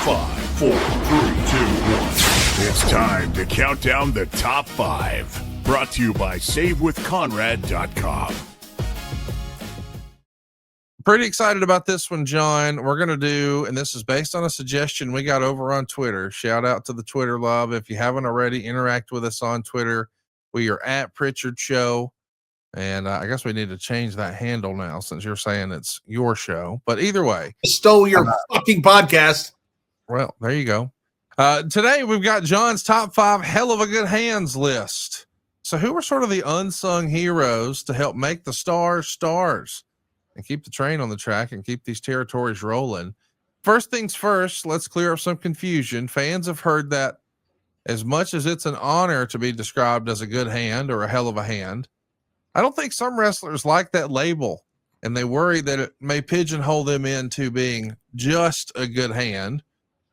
5, 4, 3, 2, 1. It's time to count down the top 5. Brought to you by SaveWithConrad.com. Pretty excited about this one, John. We're going to do, and this is based on a suggestion we got over on Twitter. Shout out to the Twitter love. If you haven't already, interact with us on Twitter. We are at Prichard Show. And I guess we need to change that handle now since you're saying it's your show. But either way. I stole your fucking podcast. Well, there you go. Today we've got John's top 5 hell of a good hands list. So who are sort of the unsung heroes to help make the stars and keep the train on the track and keep these territories rolling? First things first, let's clear up some confusion. Fans have heard that as much as it's an honor to be described as a good hand or a hell of a hand, I don't think some wrestlers like that label, and they worry that it may pigeonhole them into being just a good hand.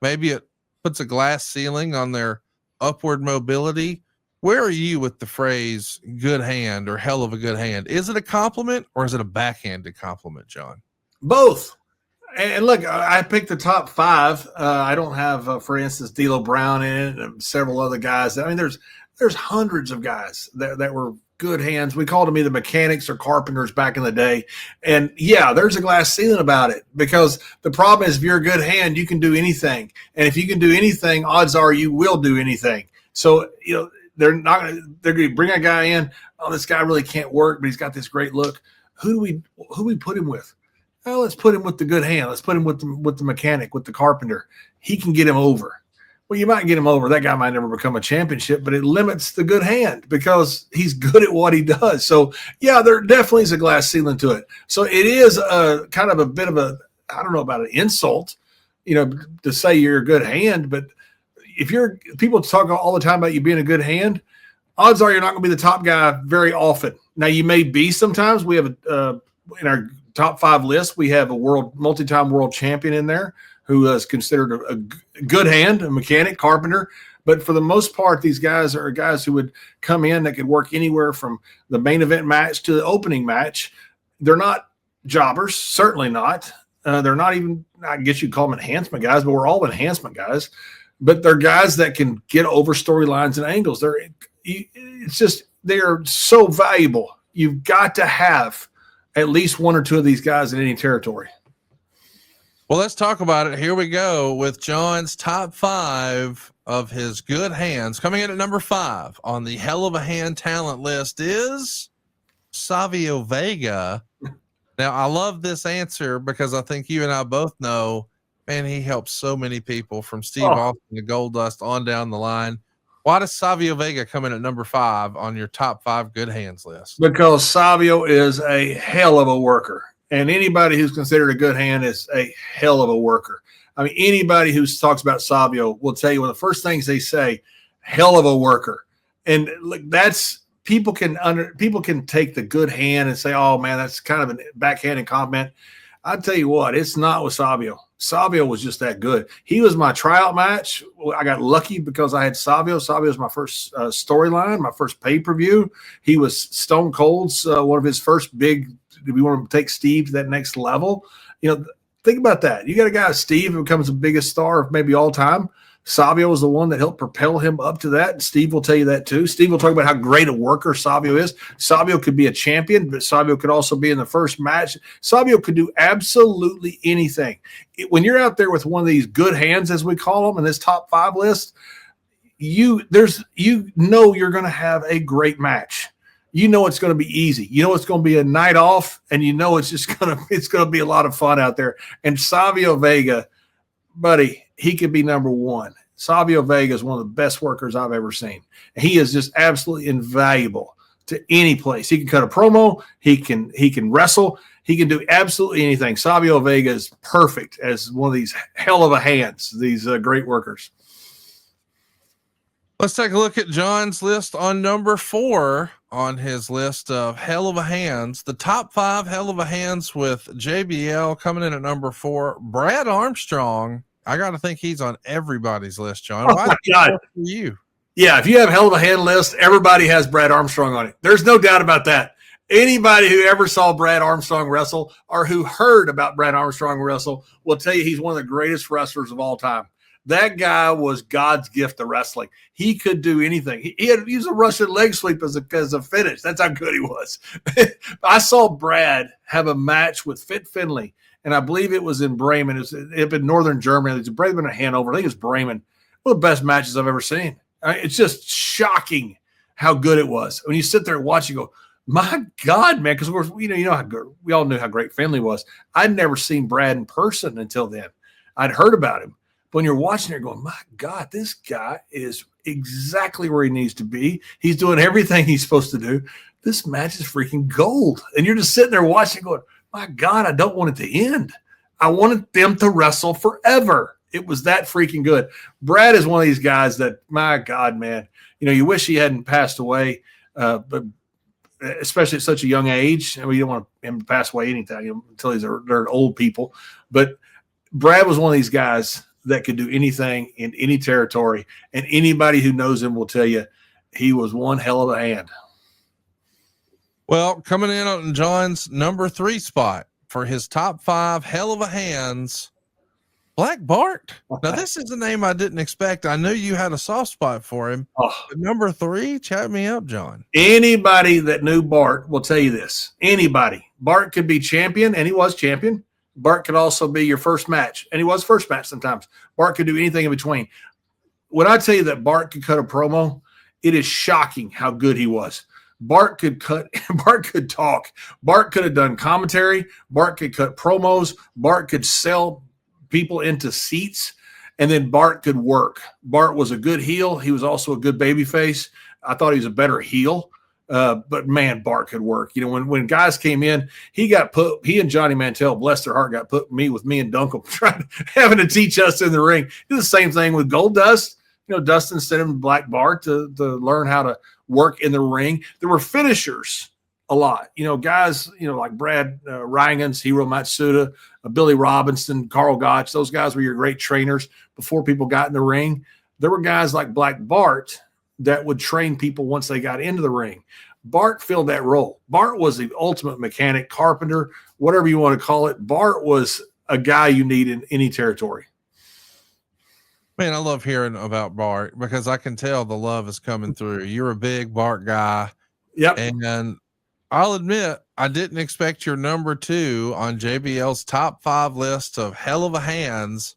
Maybe it puts a glass ceiling on their upward mobility. Where are you with the phrase good hand or hell of a good hand? Is it a compliment or is it a backhanded compliment, John? Both. And look, I picked the top 5. I don't have, for instance, D'Lo Brown in it and several other guys. I mean, there's hundreds of guys that were good hands. We called them either mechanics or carpenters back in the day. And yeah, there's a glass ceiling about it, because the problem is if you're a good hand, you can do anything. And if you can do anything, odds are you will do anything. So, you know, they're going to bring a guy in. Oh, this guy really can't work, but he's got this great look. Who do we put him with? Oh, let's put him with the good hand. Let's put him with the mechanic, with the carpenter. He can get him over. Well, you might get him over. That guy might never become a championship, but it limits the good hand because he's good at what he does. So, yeah, there definitely is a glass ceiling to it. So it is a kind of a bit of a, I don't know about an insult, you know, to say you're a good hand. But if people talk all the time about you being a good hand, odds are you're not going to be the top guy very often. Now, you may be sometimes. We have in our top 5 list, we have a multi-time world champion in there who is considered a good hand, a mechanic, carpenter. But for the most part, these guys are guys who would come in that could work anywhere from the main event match to the opening match. They're not jobbers, certainly not. They're not even, I guess you'd call them enhancement guys, but we're all enhancement guys. But they're guys that can get over storylines and angles. They are so valuable. You've got to have at least 1 or 2 of these guys in any territory. Well, let's talk about it. Here we go with John's top 5 of his good hands. Coming in at number 5 on the hell of a hand talent list is Savio Vega. Now, I love this answer because I think you and I both know, man, he helps so many people from Steve Austin to Goldust on down the line. Why does Savio Vega come in at number 5 on your top 5 good hands list? Because Savio is a hell of a worker. And anybody who's considered a good hand is a hell of a worker. I mean, anybody who talks about Savio will tell you one of the first things they say, hell of a worker. And look, that's people can take the good hand and say, oh man, that's kind of a backhanded comment. I'll tell you what, it's not with Savio. Savio was just that good. He was my tryout match. I got lucky because I had Savio. Savio was my first storyline, my first pay-per-view. He was Stone Cold's one of his first big. Do we want to take Steve to that next level? You know, think about that. You got a guy, Steve, who becomes the biggest star of maybe all time. Savio was the one that helped propel him up to that. And Steve will tell you that too. Steve will talk about how great a worker Savio is. Savio could be a champion, but Savio could also be in the first match. Savio could do absolutely anything. When you're out there with one of these good hands, as we call them, in this top 5 list, you know you're going to have a great match. You know it's going to be easy. You know it's going to be a night off, and you know it's going to be a lot of fun out there. And Savio Vega, buddy, he could be number 1. Savio Vega is one of the best workers I've ever seen. He is just absolutely invaluable to any place. He can cut a promo. He can wrestle. He can do absolutely anything. Savio Vega is perfect as one of these hell of a hands, these great workers. Let's take a look at John's list on number 4 on his list of hell of a hands. The top 5 hell of a hands with JBL coming in at number 4. Brad Armstrong. I got to think he's on everybody's list, John. Oh, my God. For you? Yeah, if you have hell of a hand list, everybody has Brad Armstrong on it. There's no doubt about that. Anybody who ever saw Brad Armstrong wrestle or who heard about Brad Armstrong wrestle will tell you he's one of the greatest wrestlers of all time. That guy was God's gift to wrestling. He could do anything. He used a Russian leg sweep as a finish. That's how good he was. I saw Brad have a match with Fit Finley, and I believe it was in Bremen. It was in northern Germany. It was Bremen or Hanover. I think it was Bremen. One of the best matches I've ever seen. It's just shocking how good it was. When you sit there and watch, you go, my God, man, because you know how good, we all knew how great Finley was. I'd never seen Brad in person until then. I'd heard about him. But when you're watching it going, my God, this guy is exactly where he needs to be. He's doing everything he's supposed to do. This match is freaking gold. And you're just sitting there watching going, my God, I don't want it to end. I wanted them to wrestle forever. It was that freaking good. Brad is one of these guys that, my God, man, you wish he hadn't passed away, but especially at such a young age. I mean, you don't want him to pass away anytime until they're old people. But Brad was one of these guys that could do anything in any territory, and anybody who knows him will tell you he was one hell of a hand. Well, coming in on John's number 3 spot for his top 5 hell of a hands, Black Bart. Now, this is a name I didn't expect. I knew you had a soft spot for him. But number 3, chat me up, John. Anybody that knew Bart will tell you this. Anybody. Bart could be champion, and he was champion. Bart could also be your first match, and he was first match sometimes. Bart could do anything in between. When I tell you that Bart could cut a promo, it is shocking how good he was. Bart could talk. Bart could have done commentary. Bart could cut promos. Bart could sell people into seats, and then Bart could work. Bart was a good heel. He was also a good babyface. I thought he was a better heel. But man, Bart could work. When guys came in, he and Johnny Mantell, bless their heart, got put with me and Dunkel having to teach us in the ring. Did the same thing with Gold Dust. Dustin sent him to Black Bart to learn how to work in the ring. There were finishers a lot. Guys, like Brad Ryangens, Hiro Matsuda, Billy Robinson, Carl Gotch. Those guys were your great trainers before people got in the ring. There were guys like Black Bart that would train people once they got into the ring. Bart filled that role. Bart was the ultimate mechanic, carpenter, whatever you want to call it. Bart was a guy you need in any territory. Man, I love hearing about Bart because I can tell the love is coming through. You're a big Bart guy. Yep. And I'll admit, I didn't expect your number 2 on JBL's top 5 list of hell of a hands.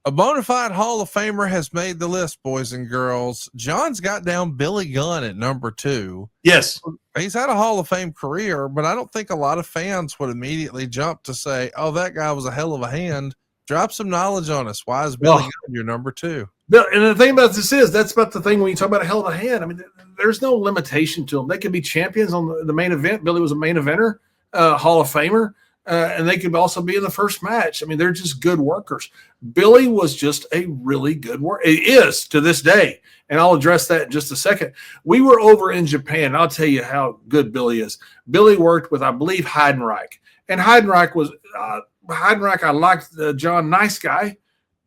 A bona fide Hall of Famer has made the list, boys and girls. John's got down Billy Gunn at number 2. Yes. He's had a Hall of Fame career, but I don't think a lot of fans would immediately jump to say, oh, that guy was a hell of a hand. Drop some knowledge on us. Why is Billy Gunn your number 2? And the thing about this is, that's about the thing when you talk about a hell of a hand. I mean, there's no limitation to them. They could be champions on the main event. Billy was a main eventer, Hall of Famer. And they could also be in the first match. I mean, they're just good workers. Billy was just a really good worker. It is to this day. And I'll address that in just a second. We were over in Japan. I'll tell you how good Billy is. Billy worked with, I believe, Heidenreich. And Heidenreich was, I liked John, nice guy,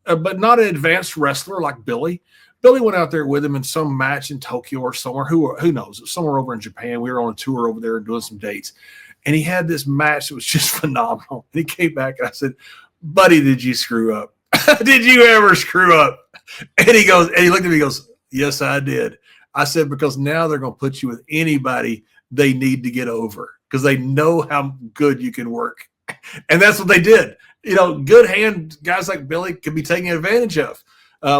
but not an advanced wrestler like Billy. Billy went out there with him in some match in Tokyo or somewhere. Who knows? Somewhere over in Japan. We were on a tour over there and doing some dates. And he had this match that was just phenomenal. And he came back and I said, buddy, did you screw up? Did you ever screw up? And he looked at me and he goes, yes, I did. I said, because now they're going to put you with anybody they need to get over because they know how good you can work. And that's what they did. Good hand guys like Billy could be taken advantage of,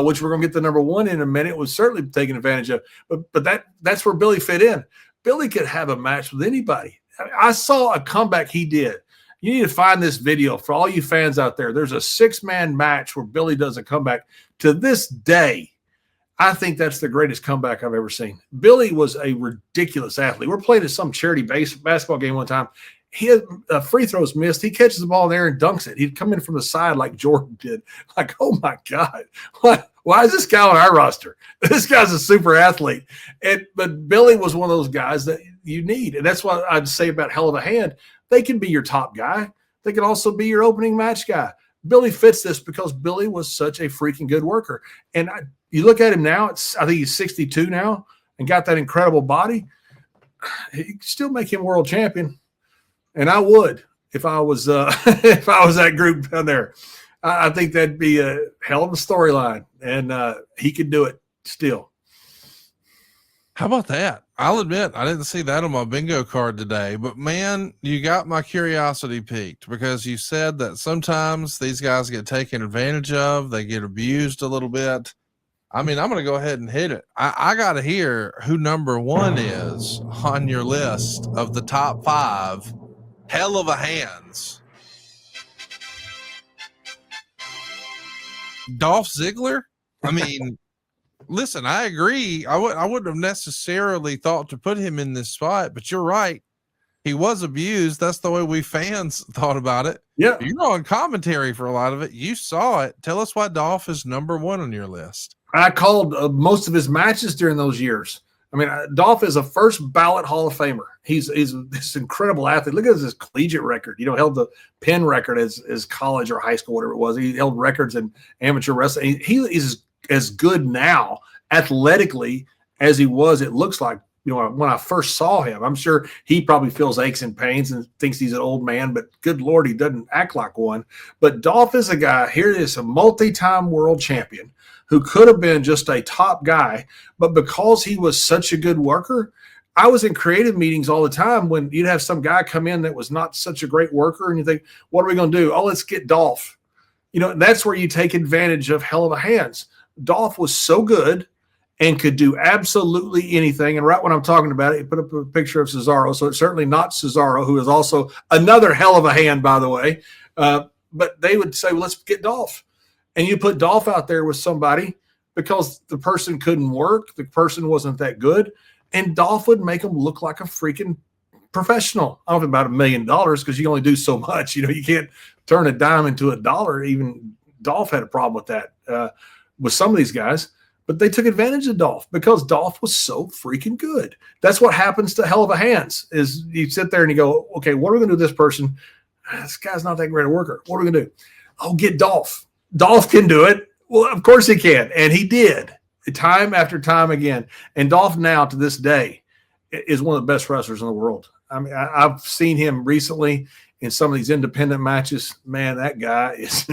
which we're going to get the number 1 in a minute, was certainly taken advantage of. But that's where Billy fit in. Billy could have a match with anybody. I saw a comeback he did. You need to find this video for all you fans out there. There's a 6-man match where Billy does a comeback. To this day, I think that's the greatest comeback I've ever seen. Billy was a ridiculous athlete. We're playing at some charity basketball game one time. He had free throws missed. He catches the ball in there and dunks it. He'd come in from the side like Jordan did. Like, oh my God, why is this guy on our roster? This guy's a super athlete. But Billy was one of those guys that you need. And that's what I'd say about hell of a hand. They can be your top guy. They can also be your opening match guy. Billy fits this because Billy was such a freaking good worker. And you look at him now, I think he's 62 now and got that incredible body. He still make him world champion. And I would if I was that group down there. I think that'd be a hell of a storyline, and he could do it still. How about that? I'll admit I didn't see that on my bingo card today, but man, you got my curiosity piqued because you said that sometimes these guys get taken advantage of. They get abused a little bit. I mean, I'm going to go ahead and hit it. I got to hear who number one is on your list of the top 5 hell of a hands. Dolph Ziggler? I mean, listen, I agree. I wouldn't have necessarily thought to put him in this spot, but you're right. He was abused. That's the way we fans thought about it. Yeah. You're on commentary for a lot of it. You saw it. Tell us why Dolph is number 1 on your list. I called most of his matches during those years. I mean, Dolph is a first ballot Hall of Famer. He's this incredible athlete. Look at his collegiate record. Held the pin record as college or high school, whatever it was. He held records in amateur wrestling. He is as good now athletically as he was, it looks like, when I first saw him. I'm sure he probably feels aches and pains and thinks he's an old man, but good Lord, he doesn't act like one. But Dolph is a guy, here is a multi-time world champion who could have been just a top guy, but because he was such a good worker, I was in creative meetings all the time when you'd have some guy come in that was not such a great worker, and you think, what are we going to do? Oh, let's get Dolph. That's where you take advantage of hell of a hands. Dolph was so good and could do absolutely anything. And right when I'm talking about it, you put up a picture of Cesaro. So it's certainly not Cesaro, who is also another hell of a hand, by the way. But they would say, well, let's get Dolph. And you put Dolph out there with somebody because the person couldn't work. The person wasn't that good. And Dolph would make them look like a freaking professional. I don't know about $1 million because you can only do so much. You can't turn a dime into $1. Even Dolph had a problem with that with some of these guys. But they took advantage of Dolph because Dolph was so freaking good. That's what happens to hell of a hands is you sit there and you go, okay, what are we going to do with this person? This guy's not that great a worker. What are we going to do? Oh, get Dolph. Dolph can do it. Well, of course he can. And he did time after time again. And Dolph now to this day is one of the best wrestlers in the world. I mean, I've seen him recently in some of these independent matches. Man, that guy is,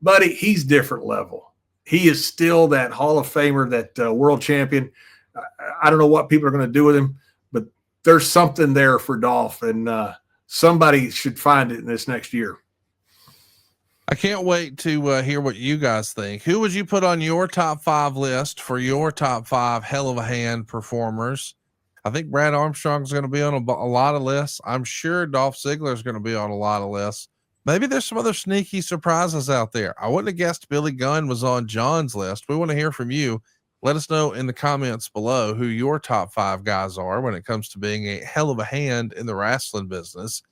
buddy, he's different level. He is still that Hall of Famer, that world champion. I don't know what people are going to do with him, but there's something there for Dolph, and somebody should find it in this next year. I can't wait to hear what you guys think. Who would you put on your top 5 list for your top 5 hell of a hand performers? I think Brad Armstrong is going to be on a lot of lists. I'm sure Dolph Ziggler is going to be on a lot of lists. Maybe there's some other sneaky surprises out there. I wouldn't have guessed Billy Gunn was on John's list. We want to hear from you. Let us know in the comments below who your top 5 guys are when it comes to being a hell of a hand in the wrestling business.